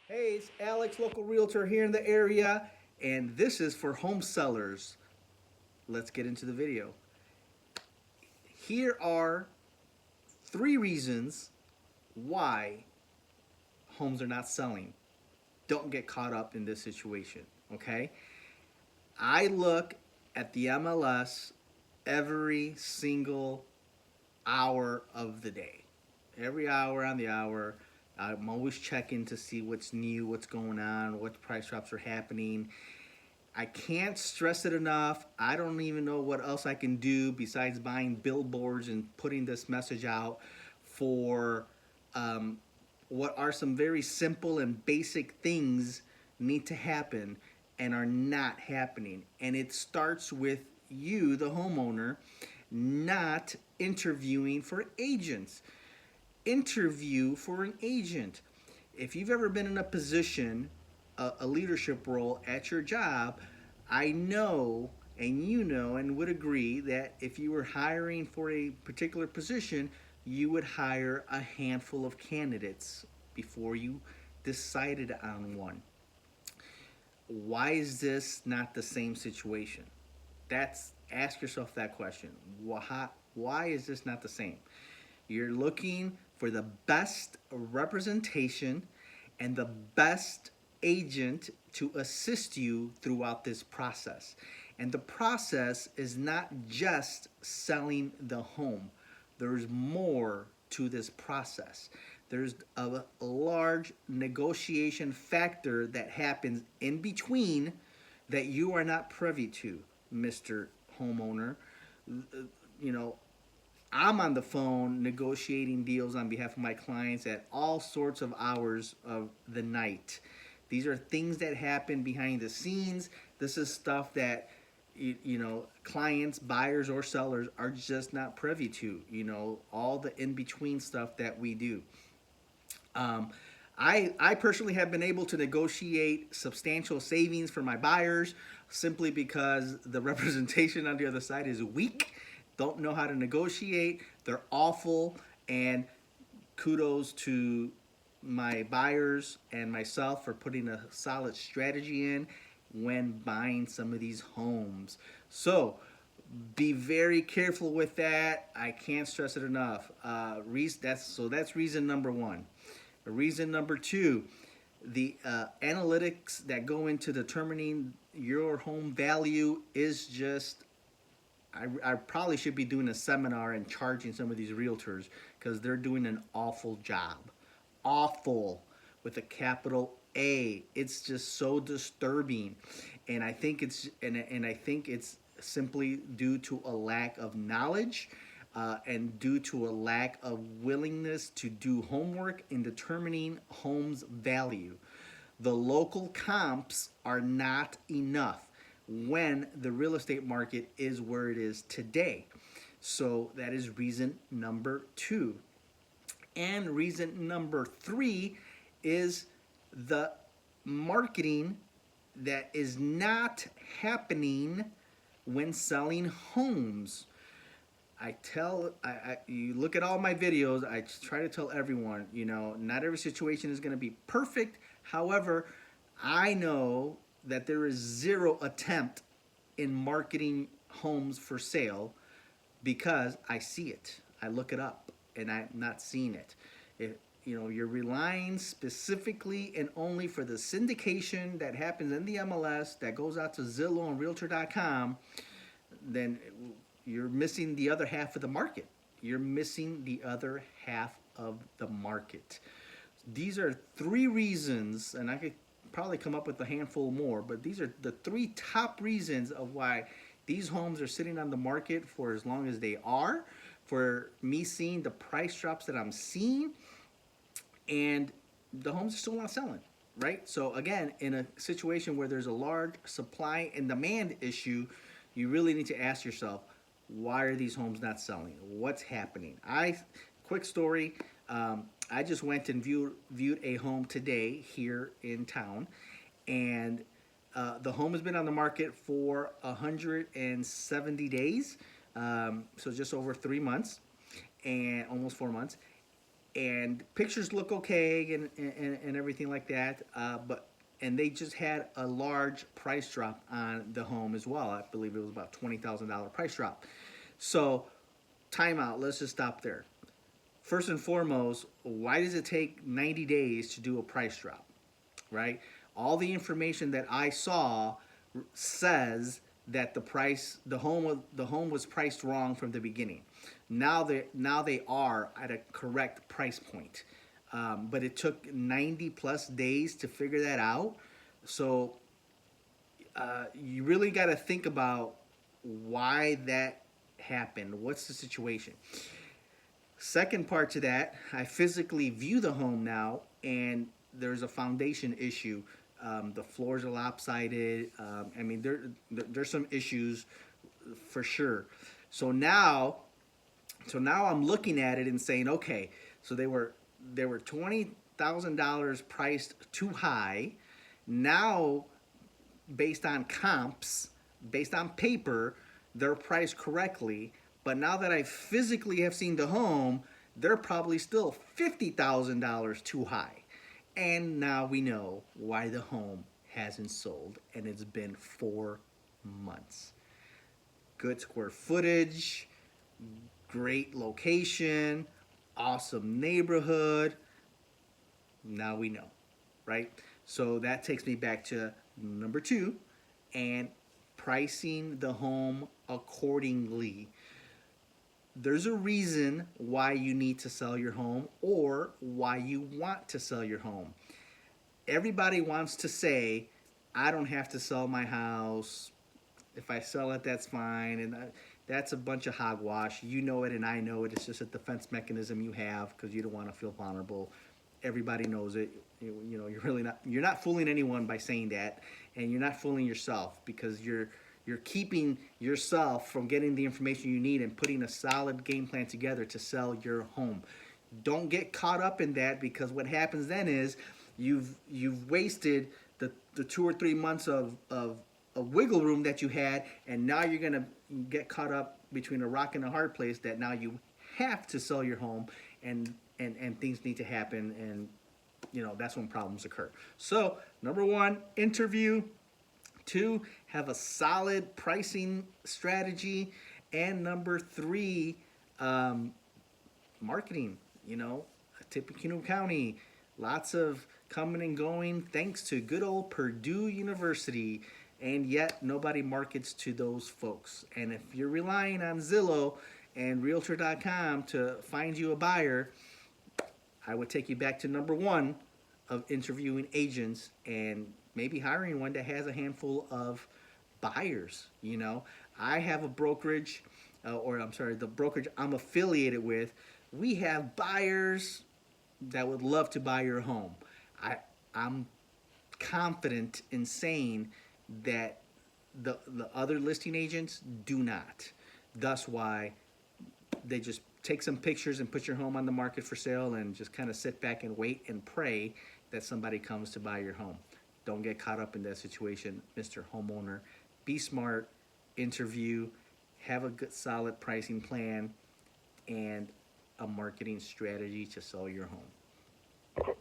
Hey, it's Alex, local realtor here in the area, and this is for home sellers. Let's get into the video. Here are three reasons why homes are not selling. Don't get caught up in this situation, okay? I look at the MLS every single hour of the day. Every hour on the hour, I'm always checking to see what's new, what's going on, what price drops are happening. I can't stress it enough. I don't even know what else I can do besides buying billboards and putting this message out for what are some very simple and basic things need to happen and are not happening. And it starts with you, the homeowner, not interviewing for agents. Interview for an agent. If you've ever been in a position, a leadership role at your job, I know and you know and would agree that if you were hiring for a particular position, you would hire a handful of candidates before you decided on one. Why is this not the same situation? That's Ask yourself that question. Why is this not the same? You're looking for the best representation and the best agent to assist you throughout this process. And the process is not just selling the home, there's more to this process. There's a large negotiation factor that happens in between that you are not privy to, Mr. Homeowner. You know, I'm on the phone negotiating deals on behalf of my clients at all sorts of hours of the night. These are things that happen behind the scenes. This is stuff that clients, buyers, or sellers are just not privy to. All the in between stuff that we do. Um, I personally have been able to negotiate substantial savings for my buyers simply because the representation on the other side is weak, don't know how to negotiate, they're awful, and kudos to my buyers and myself for putting a solid strategy in when buying some of these homes. So be very careful with that. I can't stress it enough. That's reason number one. Reason number two, the analytics that go into determining your home value is just. I probably should be doing a seminar and charging some of these realtors because they're doing an awful job. Awful with a capital A. It's just so disturbing, and I think it's simply due to a lack of knowledge and due to a lack of willingness to do homework in determining homes value. The local comps are not enough when the real estate market is where it is today. So that is reason number two. And reason number three is the marketing that is not happening when selling homes. You look at all my videos, I try to tell everyone, not every situation is going to be perfect. However, I know that there is zero attempt in marketing homes for sale because I see it. I look it up and I'm not seeing it. You're relying specifically and only for the syndication that happens in the MLS that goes out to Zillow and Realtor.com, then you're missing the other half of the market. You're missing the other half of the market. These are three reasons, and I could probably come up with a handful more, but these are the three top reasons of why these homes are sitting on the market for as long as they are, for me seeing the price drops that I'm seeing, and the homes are still not selling, right? So again, in a situation where there's a large supply and demand issue, you really need to ask yourself, why are these homes not selling? What's happening? Quick story. I just went and viewed a home today here in town, and the home has been on the market for 170 days, so just over 3 months and almost 4 months. and pictures look okay and everything like that. And they just had a large price drop on the home as well. I believe it was about $20,000 price drop. So, timeout. Let's just stop there. First and foremost, why does it take 90 days to do a price drop? Right? All the information that I saw says that the home was priced wrong from the beginning. Now they are at a correct price point, but it took 90 plus days to figure that out. So you really got to think about why that happened. What's the situation? Second part to that, I physically view the home now, and there's a foundation issue. The floors are lopsided. I mean, there's some issues for sure. So now, I'm looking at it and saying, okay, so they were $20,000 priced too high. Now, based on comps, based on paper, they're priced correctly. But now that I physically have seen the home, they're probably still $50,000 too high. And now we know why the home hasn't sold, and it's been 4 months. Good square footage, great location, awesome neighborhood. Now we know, right? So that takes me back to number 2, and pricing the home accordingly. There's a reason why you need to sell your home or why you want to sell your home. Everybody wants to say, I don't have to sell my house. If I sell it, that's fine. And that's a bunch of hogwash. You know it and I know it. It's just a defense mechanism you have because you don't want to feel vulnerable. Everybody knows it. You know, you're not fooling anyone by saying that, and you're not fooling yourself because you're keeping yourself from getting the information you need and putting a solid game plan together to sell your home. Don't get caught up in that, because what happens then is you've wasted the 2 or 3 months of wiggle room that you had, and now you're gonna get caught up between a rock and a hard place that now you have to sell your home, and things need to happen, and that's when problems occur. So number 1, interview. 2, have a solid pricing strategy. And number 3, marketing. Tippecanoe County, lots of coming and going thanks to good old Purdue University. And yet nobody markets to those folks. And if you're relying on Zillow and Realtor.com to find you a buyer, I would take you back to number 1 of interviewing agents and maybe hiring one that has a handful of buyers. I have a brokerage, the brokerage I'm affiliated with. We have buyers that would love to buy your home. I'm confident in saying that the other listing agents do not. Thus why they just take some pictures and put your home on the market for sale and just kind of sit back and wait and pray that somebody comes to buy your home. Don't get caught up in that situation, Mr. Homeowner. Be smart, interview, have a good solid pricing plan, and a marketing strategy to sell your home.